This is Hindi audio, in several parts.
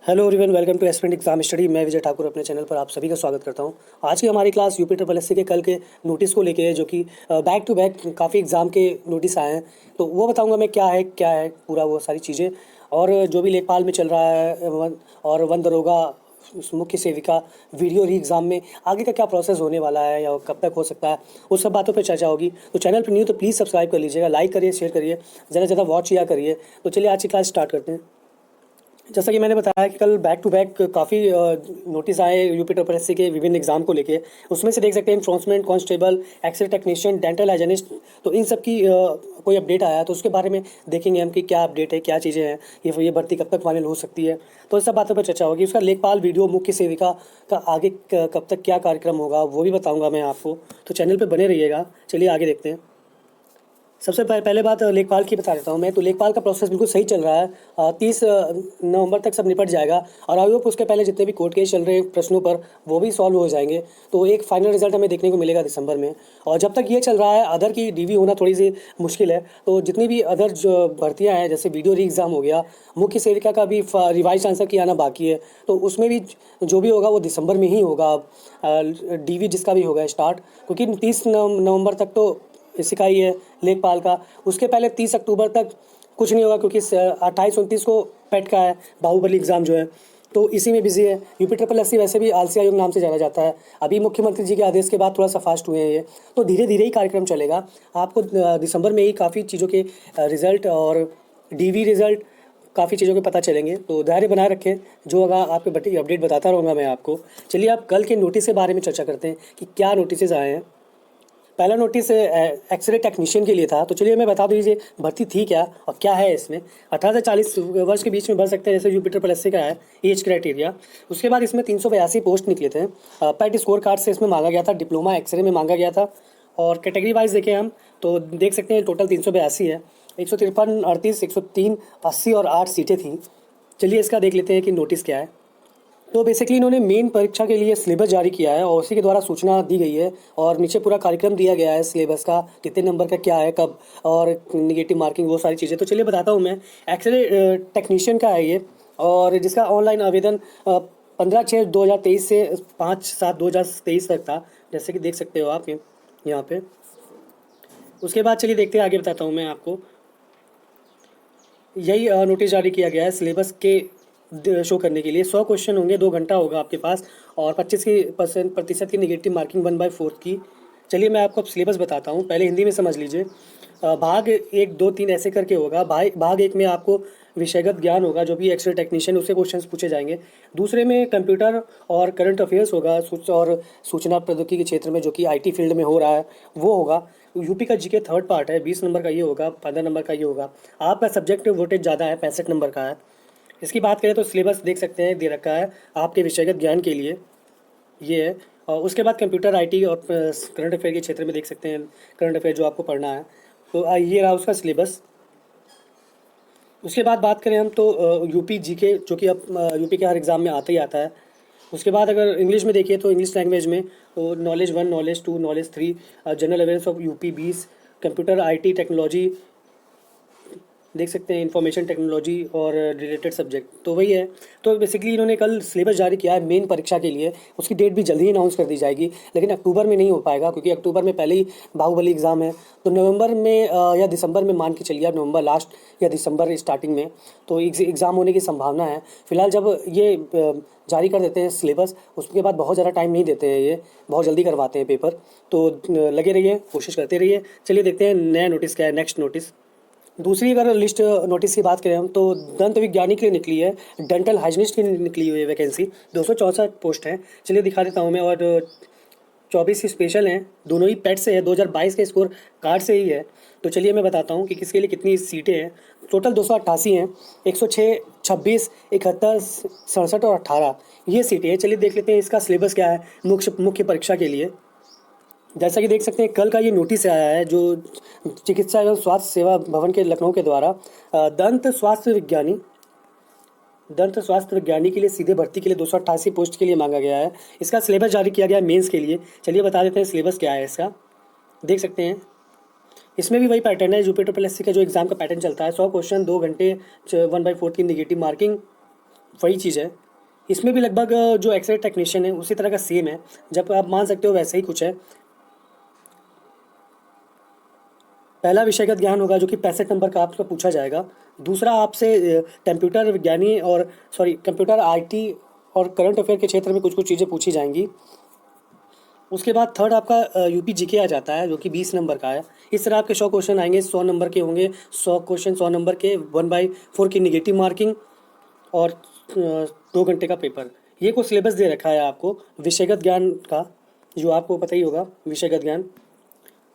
Hello everyone, welcome to aspirant exam study. मैं विजय ठाकुर अपने चैनल पर आप सभी का स्वागत करता हूं। आज की हमारी class UP triple S C के कल के नोटिस को लेके है, जो कि बैक टू बैक काफ़ी एग्जाम के नोटिस आए हैं। तो वो बताऊंगा मैं क्या है पूरा वो सारी चीज़ें, और जो भी लेखपाल में चल रहा है और वन दरोगा मुख्य सेविका वीडियो री एग्ज़ाम में आगे का क्या प्रोसेस होने वाला है या कब तक हो सकता है, उस सब बातों पर चर्चा होगी। तो चैनल पर न्यू तो प्लीज़ सब्सक्राइब कर लीजिएगा, लाइक करिए, शेयर करिए, ज़्यादा से ज़्यादा वॉच किया करिए। तो चलिए आज की क्लास स्टार्ट करते हैं। जैसा कि मैंने बताया कि कल बैक टू बैक काफ़ी नोटिस आए यूपी ट्रिपल एस सी के विभिन्न एग्जाम को लेके। उसमें से देख सकते हैं enforcement constable, x ray technician, dental hygienist. तो इन सब की कोई अपडेट आया तो उसके बारे में देखेंगे हम कि क्या अपडेट है, क्या चीज़ें हैं, ये भर्ती कब तक फाइनल हो सकती है। तो इस सब बातों पर चर्चा होगी। उसका लेखपाल वीडियो मुख्य सेविका का आगे कब तक क्या कार्यक्रम होगा वो भी बताऊँगा मैं आपको। तो चैनल पर बने रहिएगा। चलिए आगे देखते हैं। सबसे पहले बात लेखपाल की बता देता हूँ मैं। तो लेखपाल का प्रोसेस बिल्कुल सही चल रहा है। 30 नवंबर तक सब निपट जाएगा, और आई होप उसके पहले जितने भी कोर्ट केस चल रहे हैं प्रश्नों पर वो भी सॉल्व हो जाएंगे। तो एक फाइनल रिजल्ट हमें देखने को मिलेगा दिसंबर में। और जब तक ये चल रहा है अदर की डीवी होना थोड़ी सी मुश्किल है। तो जितनी भी अदर जो भर्तियाँ हैं, जैसे वीडियो री एग्ज़ाम हो गया, मुख्य सेविका का भी रिवाइज आंसर की आना बाकी है, तो उसमें भी जो भी होगा वो दिसंबर में ही होगा। डीवी जिसका भी होगा स्टार्ट, क्योंकि 30 नवंबर तक तो इसी का ही है लेखपाल का। उसके पहले 30 अक्टूबर तक कुछ नहीं होगा, क्योंकि 28-29 को पेट का है, बाहुबली एग्ज़ाम जो है, तो इसी में बिजी है। यूपी ट्रिपल एस सी वैसे भी आलसी आयोग नाम से जाना जाता है। अभी मुख्यमंत्री जी के आदेश के बाद थोड़ा सा फास्ट हुए हैं ये, तो धीरे धीरे ही कार्यक्रम चलेगा। आपको दिसंबर में ही काफ़ी चीज़ों के रिज़ल्ट और डीवी रिज़ल्ट काफ़ी चीज़ों के पता चलेंगे। तो धैर्य बनाए रखें, जो होगा आपके बटी अपडेट बताता रहूँगा मैं आपको। चलिए आप कल के नोटिस के बारे में चर्चा करते हैं कि क्या नोटिस आए हैं। पहला नोटिस एक्सरे टेक्नीशियन के लिए था। तो चलिए मैं बता दीजिए भर्ती थी क्या और क्या है इसमें। 18 से 40 वर्ष के बीच में भर सकते हैं, जैसे यूपी ट्रिपल एस सी का है एज क्राइटेरिया। उसके बाद इसमें 382 पोस्ट निकले थे। पैट स्कोर कार्ड से इसमें मांगा गया था, डिप्लोमा एक्सरे में मांगा गया था। और कैटेगरी वाइज देखें हम तो देख सकते हैं टोटल 382 है। 153, 38, 103, 80 और 8 सीटें थी। चलिए इसका देख लेते हैं कि नोटिस क्या है। तो बेसिकली इन्होंने मेन परीक्षा के लिए सिलेबस जारी किया है और उसी के द्वारा सूचना दी गई है, और नीचे पूरा कार्यक्रम दिया गया है सिलेबस का, कितने नंबर का क्या है, कब, और निगेटिव मार्किंग, वो सारी चीज़ें। तो चलिए बताता हूँ मैं। एक्सरे टेक्नीशियन का है ये, और जिसका ऑनलाइन आवेदन 15/6/2023 से 5/7/2023 तक था, जैसे कि देख सकते हो आप यहाँ पे। उसके बाद चलिए देखते हैं, आगे बताता हूँ मैं आपको। यही नोटिस जारी किया गया है सिलेबस के शो करने के लिए। 100 क्वेश्चन होंगे, 2 घंटा होगा आपके पास, और 25% की निगेटिव मार्किंग 1/4 की। चलिए मैं आपको अब सिलेबस बताता हूँ, पहले हिंदी में समझ लीजिए। भाग 1, 2, 3 ऐसे करके होगा। भाग 1 में आपको विषयगत ज्ञान होगा, जो भी एक्सरे टेक्नीशियन, उससे क्वेश्चंस पूछे जाएंगे। दूसरे में कंप्यूटर और करंट अफेयर्स होगा, और सूचना प्रौद्योगिकी के क्षेत्र में जो कि आईटी फील्ड में हो रहा है वो होगा। यूपी का जीके थर्ड पार्ट है, 20 नंबर का ये होगा, 15 नंबर का ये होगा। आपका सब्जेक्ट वोटेज ज़्यादा है, 65 नंबर का है। इसकी बात करें तो सिलेबस देख सकते हैं दे रखा है आपके विषयगत ज्ञान के लिए, ये है। और उसके बाद कंप्यूटर, आईटी और करंट अफेयर के क्षेत्र में देख सकते हैं करंट अफेयर जो आपको पढ़ना है। तो ये रहा उसका सिलेबस। उसके बाद बात करें हम तो यूपी जीके, जो कि अब यूपी के हर एग्ज़ाम में आता ही आता है। उसके बाद अगर इंग्लिश में देखिए तो इंग्लिश लैंग्वेज में तो knowledge 1, knowledge 2, knowledge 3, general awareness of UP 20, computer, IT technology देख सकते हैं, इंफॉर्मेशन टेक्नोलॉजी और रिलेटेड सब्जेक्ट, तो वही है। तो बेसिकली इन्होंने कल सिलेबस जारी किया है मेन परीक्षा के लिए। उसकी डेट भी जल्दी ही अनाउंस कर दी जाएगी, लेकिन अक्टूबर में नहीं हो पाएगा, क्योंकि अक्टूबर में पहले ही बाहुबली एग्ज़ाम है। तो नवंबर में या दिसंबर में मान के चलिए आप, नवंबर लास्ट या दिसंबर स्टार्टिंग में तो एग्ज़ाम होने की संभावना है। फिलहाल जब ये जारी कर देते हैं सिलेबस, उसके बाद बहुत ज़्यादा टाइम नहीं देते हैं, ये बहुत जल्दी करवाते हैं पेपर। तो लगे रहिए, कोशिश करते रहिए। चलिए देखते हैं नया नोटिस क्या है, नेक्स्ट नोटिस। दूसरी अगर लिस्ट नोटिस की बात करें हम तो दंत विज्ञानी के लिए निकली है, डेंटल हाइजीनिस्ट की निकली हुई है वैकेंसी। 264 पोस्ट हैं। चलिए दिखा देता हूँ मैं। और 24 ही स्पेशल हैं, दोनों ही पेट से है, 2022 के स्कोर कार्ड से ही है। तो चलिए मैं बताता हूँ कि किसके लिए कितनी सीटें हैं। टोटल 288 हैं। 106, 26, 71, 67 और 18 ये सीटें हैं। चलिए देख लेते हैं इसका सिलेबस क्या है मुख्य परीक्षा के लिए। जैसा कि देख सकते हैं कल का ये नोटिस आया है, जो चिकित्सा एवं स्वास्थ्य सेवा भवन के लखनऊ के द्वारा दंत स्वास्थ्य विज्ञानी के लिए सीधे भर्ती के लिए 288 पोस्ट के लिए मांगा गया है। इसका सिलेबस जारी किया गया है मेंस के लिए। चलिए बता देते हैं सिलेबस क्या है इसका। देख सकते हैं इसमें भी वही पैटर्न है, यूपी ट्रिपल एस सी का जो एग्ज़ाम का पैटर्न चलता है। 100 क्वेश्चन, 2 घंटे, 1/4 की निगेटिव मार्किंग, वही चीज़ है। इसमें भी लगभग जो एक्सरे टेक्नीशियन है उसी तरह का सेम है, जब आप मान सकते हो वैसे ही कुछ है। पहला विषयगत ज्ञान होगा जो कि 65 नंबर का आपका पूछा जाएगा। दूसरा आपसे कंप्यूटर विज्ञानी और कंप्यूटर आईटी और करंट अफेयर के क्षेत्र में कुछ कुछ चीज़ें पूछी जाएंगी। उसके बाद थर्ड आपका यूपी जीके आ जाता है जो कि 20 नंबर का है। इस तरह आपके 100 क्वेश्चन आएंगे, 100 नंबर के होंगे। 100 क्वेश्चन 100 नंबर के, 1/4 की निगेटिव मार्किंग और 2 घंटे का पेपर। ये कुछ सिलेबस दे रखा है आपको विषयगत ज्ञान का, जो आपको पता ही होगा विषयगत ज्ञान।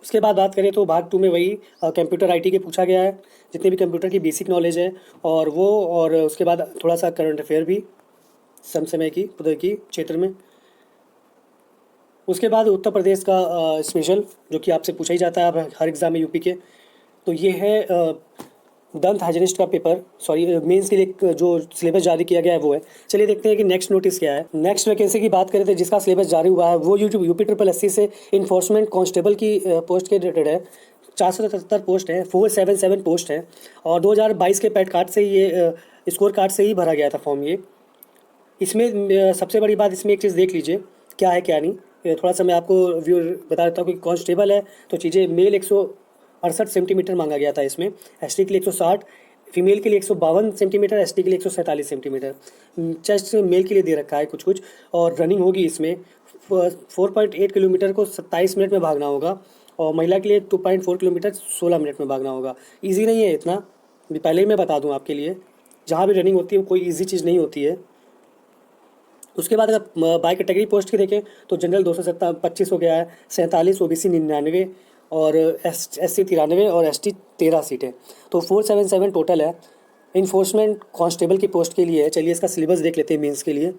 उसके बाद बात करें तो भाग 2 में वही कंप्यूटर आईटी के पूछा गया है, जितने भी कंप्यूटर की बेसिक नॉलेज है और वो, और उसके बाद थोड़ा सा करंट अफेयर भी समसामयिक की प्रौद्योगिकी क्षेत्र में। उसके बाद उत्तर प्रदेश का स्पेशल जो कि आपसे पूछा ही जाता है हर एग्ज़ाम में यूपी के, तो ये है दंत हाइजीनिस्ट का पेपर, मेंस के लिए जो सिलेबस जारी किया गया है वो है। चलिए देखते हैं कि नेक्स्ट नोटिस क्या है। नेक्स्ट वैकेंसी की बात करें तो जिसका सिलेबस जारी हुआ है वो यूपी SSSC से इन्फोर्समेंट कांस्टेबल की पोस्ट के रिलेटेड है। 477 पोस्ट है, 477 पोस्ट है और 2022 के पैड कार्ड से ये स्कोर कार्ड से ही भरा गया था फॉर्म। ये इसमें सबसे बड़ी बात, इसमें एक चीज़ देख लीजिए क्या है क्या नहीं। थोड़ा सा मैं आपको व्यू बता देता हूँ कि कांस्टेबल है तो चीज़ें मेल 168 सेंटीमीटर मांगा गया था इसमें, एसटी के लिए 160, फीमेल के लिए 152 सेंटीमीटर, एसटी के लिए 147 सेंटीमीटर। चेस्ट मेल के लिए दे रखा है कुछ कुछ। और रनिंग होगी इसमें 4.8 किलोमीटर को 27 मिनट में भागना होगा और महिला के लिए 2.4 किलोमीटर 16 मिनट में भागना होगा। ईजी नहीं है इतना, पहले ही मैं बता दूँ आपके लिए, जहाँ भी रनिंग होती है कोई ईजी चीज़ नहीं होती है। उसके बाद अगर बाई कैटेगरी पोस्ट की देखें तो जनरल 225 हो गया है, 47, ओबीसी 99 और एससी 93 और एसटी 13 सीटें, तो 477 टोटल है इन्फोर्समेंट कांस्टेबल की पोस्ट के लिए है। चलिए इसका सिलेबस देख लेते हैं मेंस के लिए।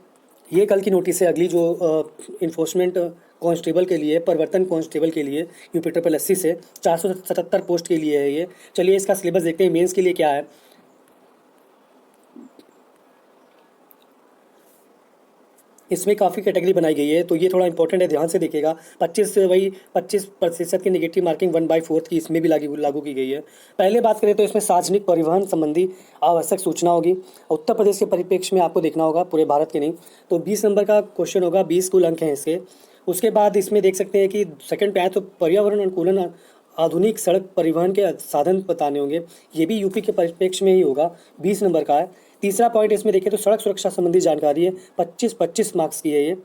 ये कल की नोटिस है अगली, जो इन्फोर्समेंट कांस्टेबल के लिए, परिवर्तन कांस्टेबल के लिए यूपी SSSC से 477 पोस्ट के लिए है ये। चलिए इसका सिलेबस देखते हैं मेंस के लिए क्या है। इसमें काफ़ी कैटेगरी बनाई गई है तो ये थोड़ा इंपॉर्टेंट है, ध्यान से देखिएगा। 25% की निगेटिव मार्किंग 1/4 की इसमें भी लागू की गई है। पहले बात करें तो इसमें सार्वजनिक परिवहन संबंधी आवश्यक सूचना होगी। उत्तर प्रदेश के परिप्रेक्ष्य में आपको देखना होगा, पूरे भारत के नहीं। तो 20 नंबर का क्वेश्चन होगा, 20 कुल अंक हैं इसके। उसके बाद इसमें देख सकते हैं कि सेकंड पे आए तो पर्यावरण अनुकूलन आधुनिक सड़क परिवहन के साधन बताने होंगे, ये भी यूपी के परिप्रेक्ष्य में ही होगा, 20 नंबर का है। तीसरा पॉइंट इसमें देखें तो सड़क सुरक्षा संबंधी जानकारी है, 25 मार्क्स की है ये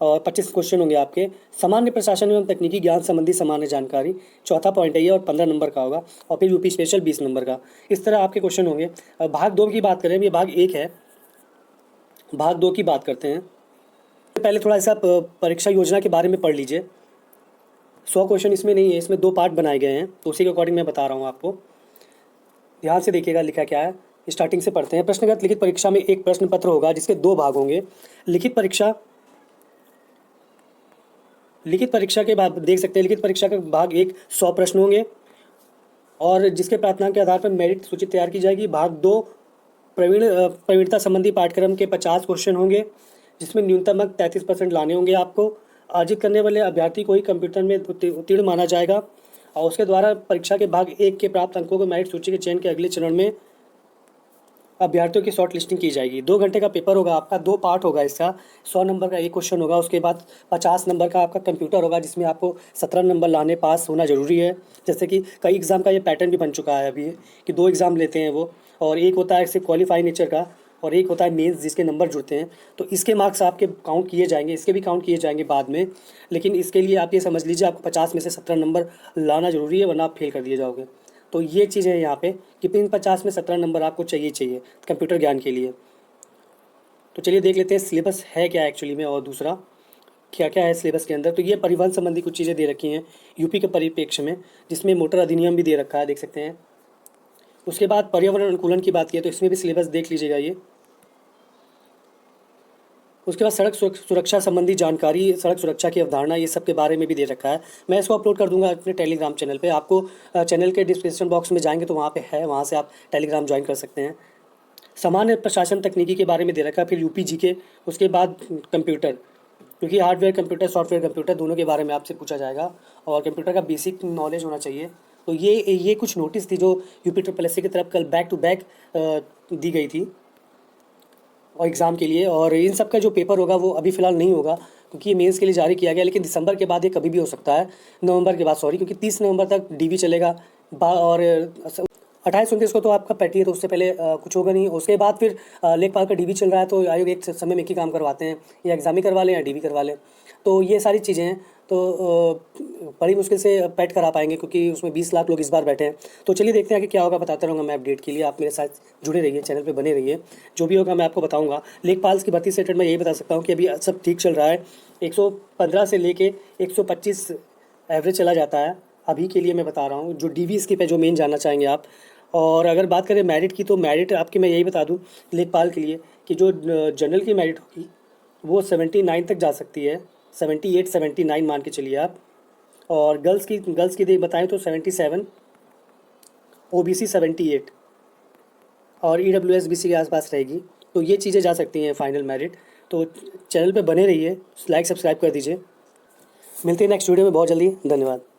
और 25 क्वेश्चन होंगे आपके। सामान्य प्रशासन एवं तकनीकी ज्ञान संबंधी सामान्य जानकारी, चौथा पॉइंट है ये और 15 नंबर का होगा। और फिर यूपी स्पेशल 20 नंबर का। इस तरह आपके क्वेश्चन होंगे। भाग 2 की बात करें, ये भाग 1 है, भाग 2 की बात करते हैं। पहले थोड़ा सा परीक्षा योजना के बारे में पढ़ लीजिए। 100 क्वेश्चन इसमें नहीं है, इसमें 2 पार्ट बनाए गए हैं, तो उसी के अकॉर्डिंग मैं बता रहा हूँ आपको। ध्यान से देखिएगा लिखा क्या है, स्टार्टिंग से पढ़ते हैं। प्रश्नगत लिखित परीक्षा में एक प्रश्न पत्र होगा जिसके 2 भाग होंगे। लिखित परीक्षा के बाद देख सकते हैं, लिखित परीक्षा का भाग 1 100 प्रश्न होंगे और जिसके प्रार्थनांक के आधार पर मेरिट सूची तैयार की जाएगी। भाग 2 प्रवीणता संबंधी पाठ्यक्रम के 50 क्वेश्चन होंगे जिसमें न्यूनतम अंक 33% लाने होंगे आपको। अर्जित करने वाले अभ्यर्थी को ही कंप्यूटर में उत्तीर्ण माना जाएगा और उसके द्वारा परीक्षा के भाग 1 के प्राप्त अंकों को मेरिट सूची के चयन के अगले चरण में अभ्यर्थियों की शॉर्ट लिस्टिंग की जाएगी। 2 घंटे का पेपर होगा आपका, 2 पार्ट होगा इसका। 100 नंबर का एक क्वेश्चन होगा, उसके बाद 50 नंबर का आपका कंप्यूटर होगा जिसमें आपको 17 नंबर लाने, पास होना ज़रूरी है। जैसे कि कई एग्ज़ाम का ये पैटर्न भी बन चुका है अभी कि 2 एग्ज़ाम लेते हैं वो, और एक होता है सिर्फ क्वालिफाई नेचर का और एक होता है मेंस जिसके नंबर जुड़ते हैं। तो इसके मार्क्स आपके काउंट किए जाएंगे, इसके भी काउंट किए जाएंगे बाद में, लेकिन इसके लिए आप ये समझ लीजिए आपको 50 में से 17 नंबर लाना ज़रूरी है, वरना आप फेल कर दिए जाओगे। तो ये चीज़ है यहाँ पे कि इन 50 में 17 नंबर आपको चाहिए कंप्यूटर ज्ञान के लिए। तो चलिए देख लेते हैं सिलेबस है क्या एक्चुअली में, और दूसरा क्या क्या है सिलेबस के अंदर। तो ये परिवहन संबंधी कुछ चीज़ें दे रखी हैं यूपी के परिप्रेक्ष्य में, जिसमें मोटर अधिनियम भी दे रखा है, देख सकते हैं। उसके बाद पर्यावरण अनुकूलन की बात की तो इसमें भी सिलेबस देख लीजिएगा ये। उसके बाद सड़क सुरक्षा संबंधी जानकारी, सड़क सुरक्षा की अवधारणा, ये सब के बारे में भी दे रखा है। मैं इसको अपलोड कर दूंगा अपने टेलीग्राम चैनल पे। आपको चैनल के डिस्क्रिप्शन बॉक्स में जाएंगे तो वहाँ पे है, वहाँ से आप टेलीग्राम ज्वाइन कर सकते हैं। सामान्य प्रशासन तकनीकी के बारे में दे रखा है, फिर यूपी जीके, उसके बाद कंप्यूटर, क्योंकि हार्डवेयर कंप्यूटर, सॉफ्टवेयर कंप्यूटर दोनों के बारे में आपसे पूछा जाएगा और कंप्यूटर का बेसिक नॉलेज होना चाहिए। तो ये कुछ नोटिस थी जो यूपी SSSC की तरफ कल बैक टू बैक दी गई थी। और एग्ज़ाम के लिए। और इन सब का जो पेपर होगा वो अभी फ़िलहाल नहीं होगा क्योंकि ये मेंस के लिए जारी किया गया, लेकिन दिसंबर के बाद ये कभी भी हो सकता है, नवंबर के बाद सॉरी, क्योंकि 30 नवंबर तक डीवी चलेगा। और 28-29 को तो आपका पैटी है, तो उससे पहले कुछ होगा नहीं। उसके बाद फिर लेखपाल का डीवी चल रहा है, तो आयोग एक समय में एक ही काम करवाते हैं, या एग्ज़ाम ही करवा लें या डीवी करवा लें। तो ये सारी चीज़ें हैं, तो बड़ी मुश्किल से पैट करा पाएंगे क्योंकि उसमें 20 लाख लोग इस बार बैठे हैं। तो चलिए देखते हैं कि क्या होगा, बताता रहूँगा मैं अपडेट के लिए। आप मेरे साथ जुड़े रहिए, चैनल पे बने रहिए, जो भी होगा मैं आपको बताऊँगा। लेखपाल की भर्ती से रिलेटेड मैं यही बता सकता हूँ कि अभी सब ठीक चल रहा है। 115 से लेके 125 एवरेज चला जाता है अभी के लिए, मैं बता रहा हूँ। जो डीवी स्किप है, जो मेन जानना चाहेंगे आप। और अगर बात करें मेरिट की, तो मेरिट आपकी मैं यही बता दूँ लेखपाल के लिए कि जो जनरल की मेरिट होगी वो 79 तक जा सकती है, 78-79 मान के चलिए आप। और गर्ल्स की बताएं तो 77, ओबीसी 78 और ईडब्ल्यूएस बीसी के आसपास रहेगी। तो ये चीज़ें जा सकती हैं फाइनल मेरिट। तो चैनल पे बने रहिए, लाइक सब्सक्राइब कर दीजिए। मिलते हैं नेक्स्ट वीडियो में बहुत जल्दी। धन्यवाद।